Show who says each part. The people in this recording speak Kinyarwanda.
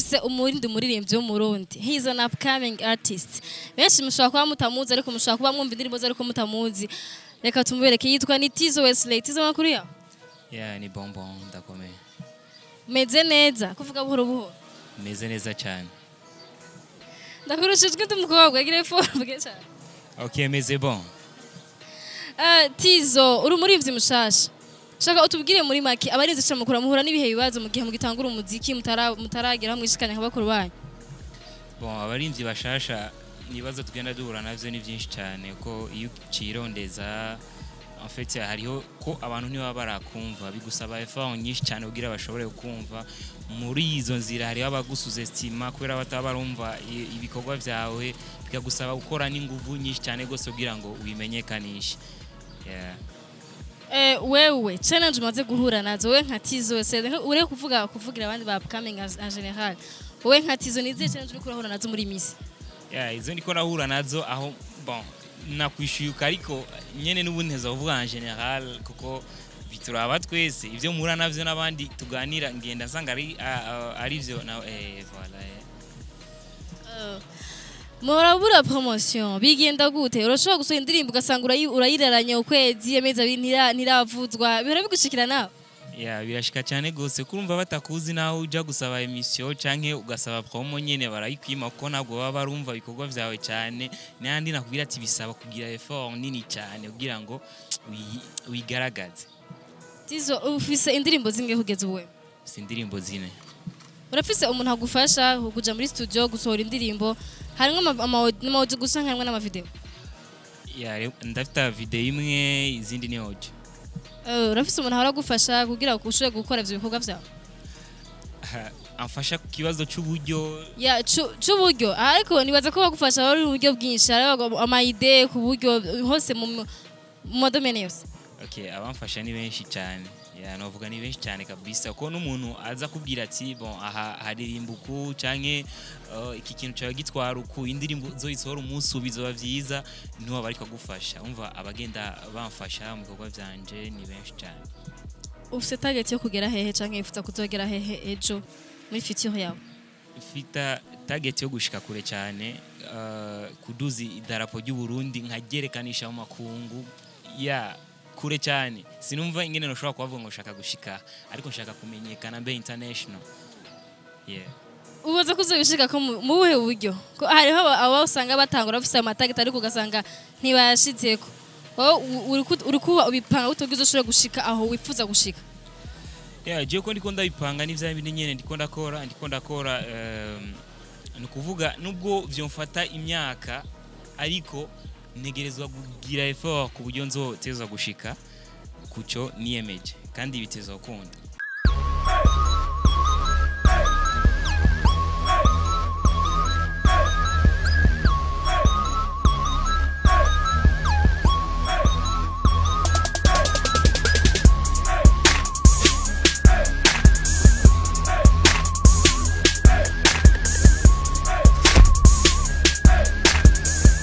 Speaker 1: dufise umuririmbyi w'umurundi. He is an upcoming artist. Benshi mushobora kuba mutamuzi ariko mushobora kuba mwumva indirimbo ze ariko mutamuzi. Reka tumubereke yitwa ni Tizzo Wesley. Tizzo makuru ya?
Speaker 2: Yeah, ni bonbon ndakomeye.
Speaker 1: Meze neza kuvuga buhoro buhoro.
Speaker 2: Meze neza cyane.
Speaker 1: Ndakurushijwe ndumukobwa agira ifumbwe cyane.
Speaker 2: Okay, meze bon.
Speaker 1: Tizzo uri umuririmbyi mushasha. Shaka utubwire muri make abarinzi cyane mukura muhura n'ibihe bibazo mu gihe mugitangura umuziki mutaragira mwishikanya nk'abakuru banyu.
Speaker 2: Bon, abarinzi bashasha nibazo tugenda duhura navyo ni byinshi cyane ko iyo ukirondeza en fait hariho ko abantu niba barakumva bigusaba effort nyinshi cyane kugira bashobore kumva muri izo nzira hariho abagusuze estima kubera bataba barumva ibikorwa byawe bikagusaba gukora n'inguvu nyinshi cyane gose kugira ngo ubimenyekanishe. Yeah.
Speaker 1: Wewe challenge maze guhura nazo we nka Tizzo ure kuvugira abandi ba upcoming en general. Wewe nka Tizzo nize challenge uri kurahura nazo muri misi.
Speaker 2: Yeah, izo ndiko nahura nazo aho bon nakwishyuka ariko nyene n'ubundi neza uvuga en general kuko bituraba twese ivyo muhura navyo n'abandi tuganira ngenda nsanga ari byo na voilà.
Speaker 1: Murabura promotion bigenda gute urashobora gusohora indirimbo ugasanga urayiraranye ukwezi yemeza ntiravuzwa bihora bigushikira nawe?
Speaker 2: Yeah, birashika cyane gose kurumva batakuzi naho uja gusaba emission canke ugasaba promo nyene barayikwima ko nabwo baba barumva bikorwa vyawe cyane n'andi nakubwira ati bisaba kugira effort nini cyane kugira ngo wigaragaze.
Speaker 1: Tizzo ufise indirimbo zinge kugeza uwe?
Speaker 2: Si indirimbo zine.
Speaker 1: Urafise umuntu agufasha kuja muri studio gusohora indirimbo harimwe amaudio gusa nkamwe n'amavideo?
Speaker 2: Yeah, ndafite video imwe izindi ni audio.
Speaker 1: Urafise umuntu aragufasha kugira ngo ushobore gukora ivyo bikorwa vyawe?
Speaker 2: Amfasha ku kibazo cy'uburyo.
Speaker 1: Yeah, cy'uburyo ariko nibaza ko bagufasha ari uburyo bwinshi ari ama idea ku buryo hose mu domaine yose.
Speaker 2: Okay, abamfasha ni benshi cyane. Yeah, novuga ni benshi cyane kabisa ko n'umuntu aza kubwira ati bon aha haririmba uku canke iki kintu cyawe gitwara uku indirimbo zo isohora umunsi ubizoba vyiza niho bari kugufasha umva abagenda bamfasha mu bikorwa byanje ni benshi cyane.
Speaker 1: Ufite target yo kugera hehe canke ifuza kuzogera hehe ejo muri future yawe?
Speaker 2: Ufite target yo gushika kure cyane kuduzi idarapo ry'u Burundi nkagerekanisha mu makungu ya kure cyane sinumva ingene no shobora kuvuga ngo shaka gushika ariko nshaka kumenyekana mbe international. Yeah.
Speaker 1: Ubaza kuzobishika ko mu buhe buryo ko hariho aba usanga batangura bafise amatageta ariko ugasanga ntibashitseko uri kuba ubipanga utogize ushobora gushika aho wifuza gushika?
Speaker 2: Yeah, je ko ndiko ndabipanga n'ivya bindi nyene ndiko ndakora nukuvuga nubwo vyomfata imyaka ariko negerezwa kugira effort ku buryo nzoteza gushika kuco niyemeje kandi biteza ukunda.